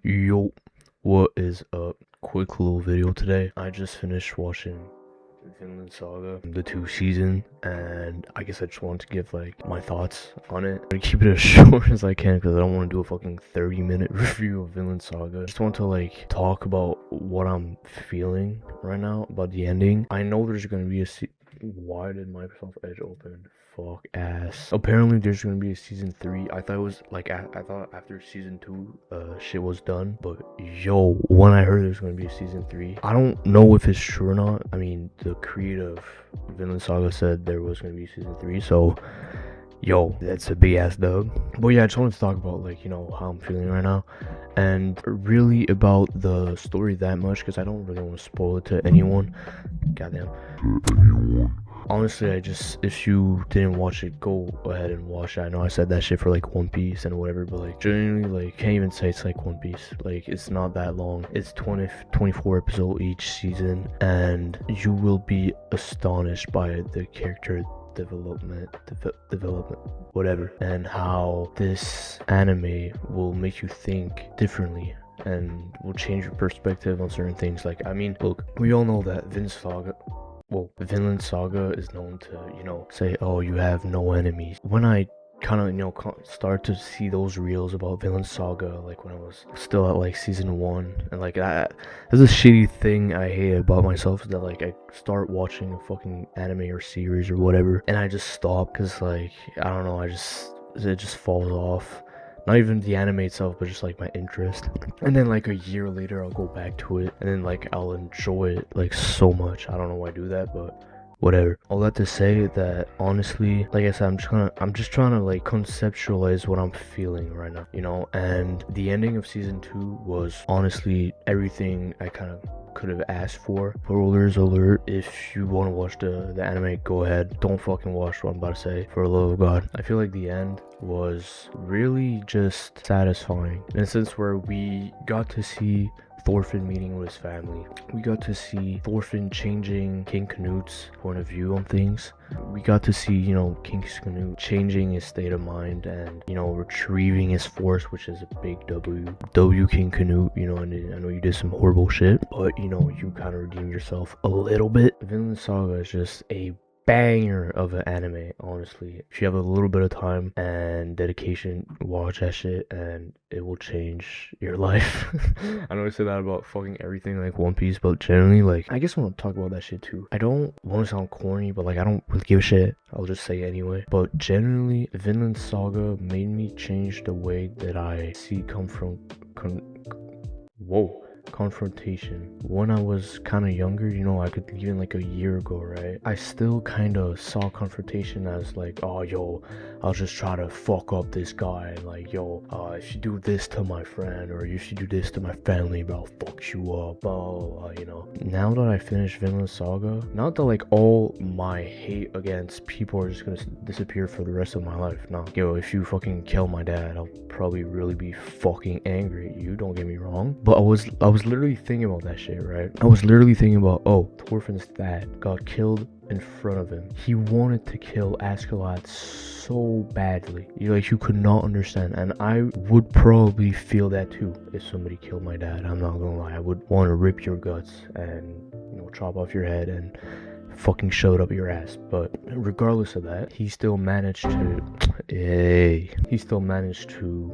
Yo, what is up? Quick little video today. I just finished watching Vinland Saga, the 2 season, and I guess I just wanted to give like my thoughts on it. I keep it as short as I can because I don't want to do a fucking 30-minute review of Vinland Saga. I just want to like talk about what I'm feeling right now about the ending. I know there's gonna be a why did Microsoft Edge open? Fuck ass. Apparently there's gonna be a season 3. I thought it was like I thought after season 2 shit was done, but yo, when I heard there's gonna be a season 3, I don't know if it's true or not. I mean, the creator of Vinland Saga said there was gonna be season 3, so yo, that's a big ass dub. But yeah, I just wanted to talk about like, you know, how I'm feeling right now, and really about the story that much because I don't really want to spoil it to anyone. Goddamn. Honestly, if you didn't watch it, go ahead and watch it. I know I said that shit for like One Piece and whatever, but like genuinely, like can't even say it's like One Piece. Like it's not that long. It's 24 episodes each season, and you will be astonished by the character development, whatever, and how this anime will make you think differently and will change your perspective on certain things. Like, I mean, look, we all know that Vinland Saga is known to, you know, say, oh, you have no enemies. When I kind of, you know, start to see those reels about Vinland Saga, like when I was still at like season 1, and like that's a shitty thing I hate about myself, is that like I start watching a fucking anime or series or whatever, and I just stop because like, I don't know, it just falls off. Not even the anime itself, but just like my interest. And then like a year later, I'll go back to it, and then like I'll enjoy it like so much. I don't know why I do that, but whatever. All that to say that honestly, like I said, I'm just trying to like conceptualize what I'm feeling right now, you know. And the ending of season 2 was honestly everything I kind of could have asked for. Spoilers alert, if you want to watch the anime, go ahead. Don't fucking watch what I'm about to say, for the love of God. I feel like the end was really just satisfying in a sense where we got to see Thorfinn meeting with his family. We got to see Thorfinn changing King Canute's point of view on things. We got to see, you know, King Canute changing his state of mind and, you know, retrieving his force, which is a big W King Canute, you know. And I know you did some horrible shit, but, you know, you kind of redeemed yourself a little bit. Vinland Saga is just a banger of an anime, honestly. If you have a little bit of time and dedication, watch that shit and it will change your life. I know I say that about fucking everything like One Piece, but generally, like, I guess I want to talk about that shit too. I don't want to sound corny, but like, I don't really give a shit. I'll just say it anyway. But generally, Vinland Saga made me change the way that I see confrontation. When I was kind of younger, you know, I could even like a year ago, right, I still kind of saw confrontation as like, oh yo, I'll just try to fuck up this guy, like, yo, if you do this to my friend or if you do this to my family, bro, I'll fuck you up, you know. Now that I finished Vinland Saga, not that like all my hate against people are just gonna disappear for the rest of my life. No, yo, if you fucking kill my dad, I'll probably really be fucking angry at you, don't get me wrong. But I was literally thinking about that shit, right? I was literally thinking about, oh, Thorfinn's dad got killed in front of him. He wanted to kill Askeladd so badly. You could not understand. And I would probably feel that too if somebody killed my dad. I'm not gonna lie. I would want to rip your guts and, you know, chop off your head and fucking shove it up your ass. But regardless of that, he still managed to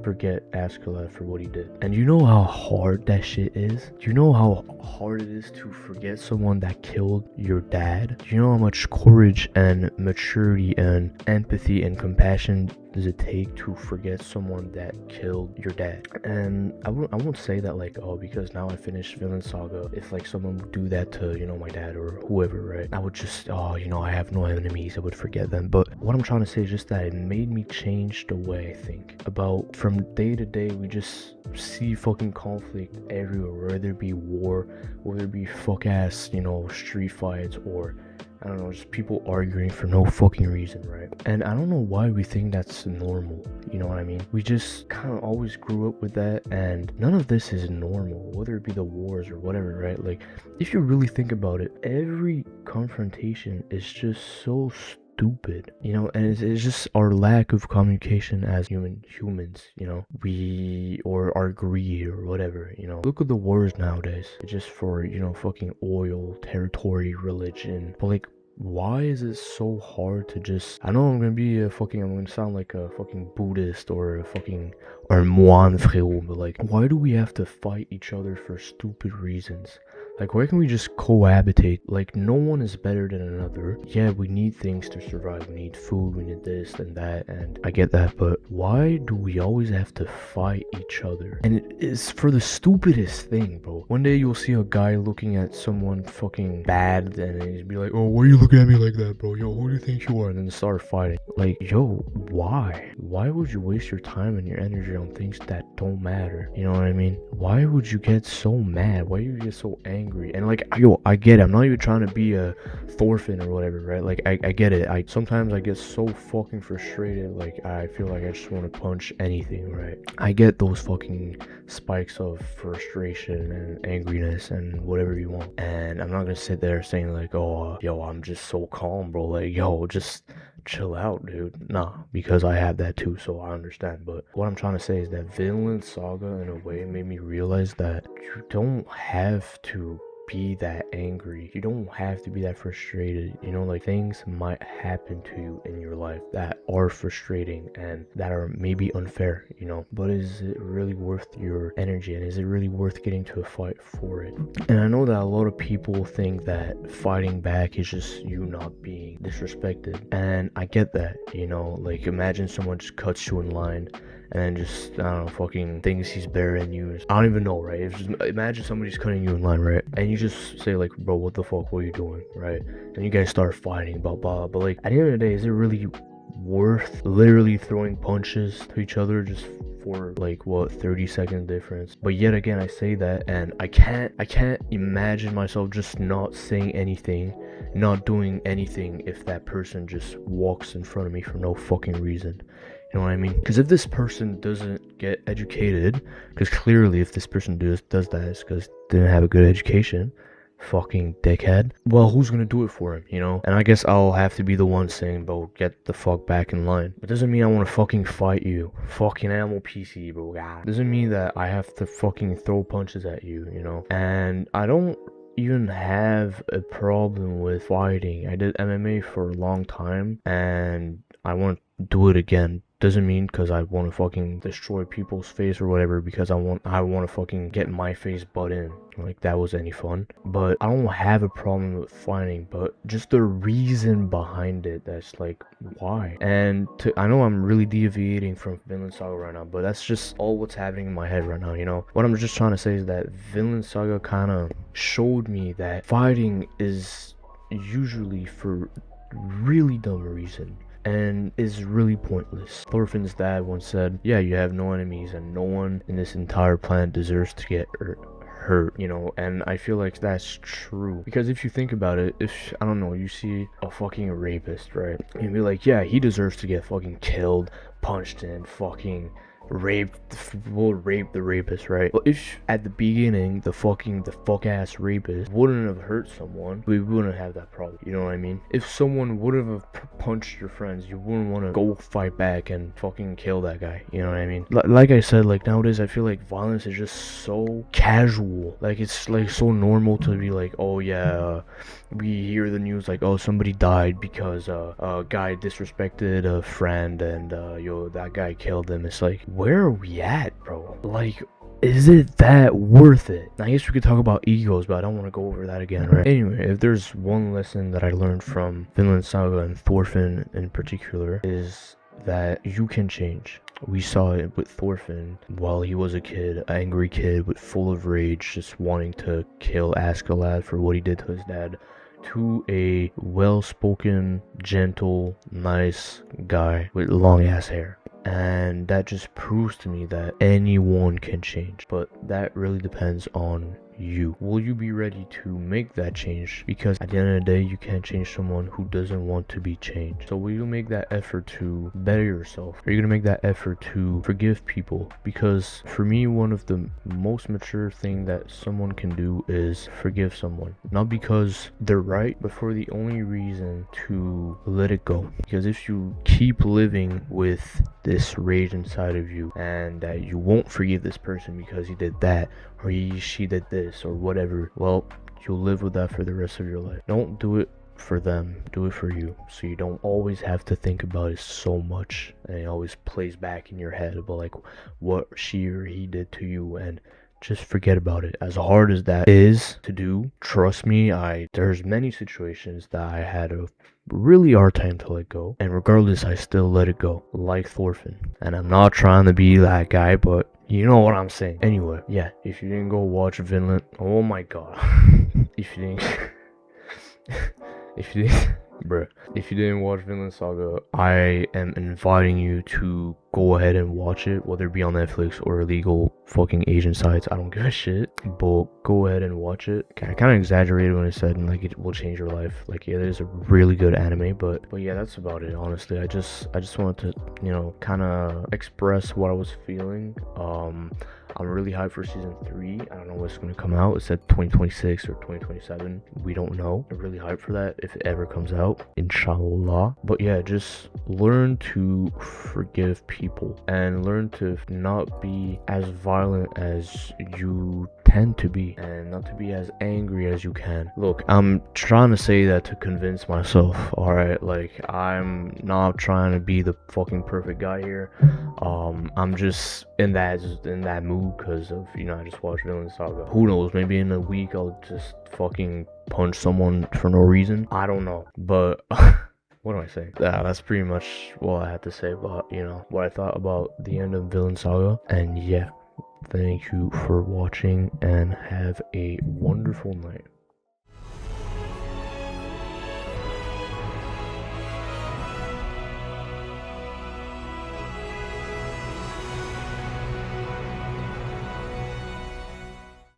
forget Askeladd for what he did. And you know how hard that shit is? Do you know how hard it is to forget someone that killed your dad? Do you know how much courage and maturity and empathy and compassion does it take to forget someone that killed your dad? And I won't say that like, oh, because now I finished Vinland Saga, if like someone would do that to, you know, my dad or whoever, right, I would just, oh, you know, I have no enemies, I would forget them. But what I'm trying to say is just that it made me change the way I think about, from day to day, we just see fucking conflict everywhere, whether it be war, whether it be fuck ass, you know, street fights, or I don't know, just people arguing for no fucking reason, right? And I don't know why we think that's normal, you know what I mean? We just kind of always grew up with that, and none of this is normal, whether it be the wars or whatever, right? Like, if you really think about it, every confrontation is just so stupid, you know. And it's just our lack of communication as humans, you know. We, or our greed or whatever, you know. Look at the wars nowadays. It's just for, you know, fucking oil, territory, religion. But like, why is it so hard to just, I know I'm gonna sound like a fucking Buddhist or a fucking, or moine frérot, but like, why do we have to fight each other for stupid reasons? Like, why can't we just cohabitate? Like, no one is better than another. Yeah, we need things to survive. We need food, we need this and that, and I get that, but why do we always have to fight each other? And it is for the stupidest thing, bro. One day you'll see a guy looking at someone fucking bad, and he'd be like, oh, why are you looking at me like that, bro? Yo, who do you think you are? And then start fighting. Like, yo, why? Why would you waste your time and your energy on things that don't matter? You know what I mean? Why would you get so mad? Why do you get so angry? And like, yo, I get it. I'm not even trying to be a Thorfinn or whatever, right? Like, I get it. Sometimes I get so fucking frustrated. Like, I feel like I just want to punch anything, right? I get those fucking spikes of frustration and angriness and whatever you want. And I'm not gonna sit there saying like, oh, yo, I'm just so calm, bro. Like, yo, just chill out, dude. Nah, because I have that too, so I understand. But what I'm trying to say is that Vinland Saga, in a way, made me realize that you don't have to be that angry. You don't have to be that frustrated. You know, like, things might happen to you in your life that are frustrating and that are maybe unfair, you know, but is it really worth your energy, and is it really worth getting to a fight for it? And I know that a lot of people think that fighting back is just you not being disrespected, and I get that, you know. Like, imagine someone just cuts you in line and then just, I don't know, fucking thinks he's better than you. I don't even know, right? It's just, imagine somebody's cutting you in line, right? And you just say like, bro, what the fuck, what are you doing, right? And you guys start fighting, blah, blah. But like, at the end of the day, is it really worth literally throwing punches to each other just for like, what, 30-second difference? But yet again, I say that, and I can't imagine myself just not saying anything, not doing anything, if that person just walks in front of me for no fucking reason. You know what I mean? Because if this person doesn't get educated, because clearly if this person does that, it's because they didn't have a good education, fucking dickhead, well, who's gonna do it for him, you know? And I guess I'll have to be the one saying, bro, get the fuck back in line. It doesn't mean I want to fucking fight you. Fucking animal PC, bro. God. Doesn't mean that I have to fucking throw punches at you, you know? And I don't even have a problem with fighting. I did MMA for a long time, and I want to do it again. Doesn't mean because I want to fucking destroy people's face or whatever, because I want to fucking get my face butt in, like that was any fun. But I don't have a problem with fighting, but just the reason behind it, that's like, why? And I know I'm really deviating from Vinland Saga right now, but that's just all what's happening in my head right now, you know? What I'm just trying to say is that Vinland Saga kind of showed me that fighting is usually for really dumb reason, and is really pointless. Thorfinn's dad once said, yeah, you have no enemies, and no one in this entire planet deserves to get hurt, you know. And I feel like that's true, because if you think about it, if, I don't know, you see a fucking rapist, right, you'd be like, yeah, he deserves to get fucking killed, punched, and fucking raped. Will rape the rapist, right? But if at the beginning the fuck ass rapist wouldn't have hurt someone, we wouldn't have that problem, you know what I mean? If someone would have punched your friends, you wouldn't want to go fight back and fucking kill that guy, you know what I mean? Like I said, like, nowadays I feel like violence is just so casual. Like, it's like so normal to be like, oh yeah, we hear the news like, oh, somebody died because a guy disrespected a friend, and yo, that guy killed him. It's like, where are we at, bro? Like, is it that worth it? I guess we could talk about egos, but I don't want to go over that again, right? Anyway, if there's one lesson that I learned from Vinland Saga and Thorfinn in particular, is that you can change. We saw it with Thorfinn while he was a kid, an angry kid with full of rage, just wanting to kill Askeladd for what he did to his dad, to a well-spoken, gentle, nice guy with long ass hair. And that just proves to me that anyone can change, but that really depends on you. Will you be ready to make that change? Because at the end of the day, you can't change someone who doesn't want to be changed. So will you make that effort to better yourself? Are you gonna make that effort to forgive people? Because for me, one of the most mature thing that someone can do is forgive someone. Not because they're right, but for the only reason to let it go. Because if you keep living with this rage inside of you, and that you won't forgive this person because he did that, or she did this, or whatever, well, you'll live with that for the rest of your life. Don't do it for them, do it for you, so you don't always have to think about it so much, and it always plays back in your head about like what she or he did to you, and just forget about it. As hard as that is to do, trust me, there's many situations that I had a really hard time to let go, and regardless, I still let it go, like Thorfinn. And I'm not trying to be that guy, but you know what I'm saying. Anyway, yeah, if you didn't go watch Vinland, oh my god. if you didn't if you didn't watch Vinland Saga, I am inviting you to go ahead and watch it, whether it be on Netflix or illegal fucking Asian sites. I don't give a shit, but go ahead and watch it. I kind of exaggerated when I said like it will change your life. Like, yeah, it is a really good anime, but yeah, that's about it. Honestly, I just wanted to, kind of express what I was feeling. I'm really hyped for season 3. I don't know what's going to come out. It said 2026 or 2027. We don't know. I'm really hyped for that if it ever comes out. Inshallah. But yeah, just learn to forgive people and learn to not be as violent as you tend to be, and not to be as angry as you can. Look, I'm trying to say that to convince myself, alright? Like, I'm not trying to be the fucking perfect guy here. I'm just in that mood because of, I just watched Vinland Saga. Who knows, maybe in a week I'll just fucking punch someone for no reason. I don't know, but what am I saying? Yeah, that's pretty much what I had to say about, what I thought about the end of Vinland Saga. And yeah, thank you for watching and have a wonderful night.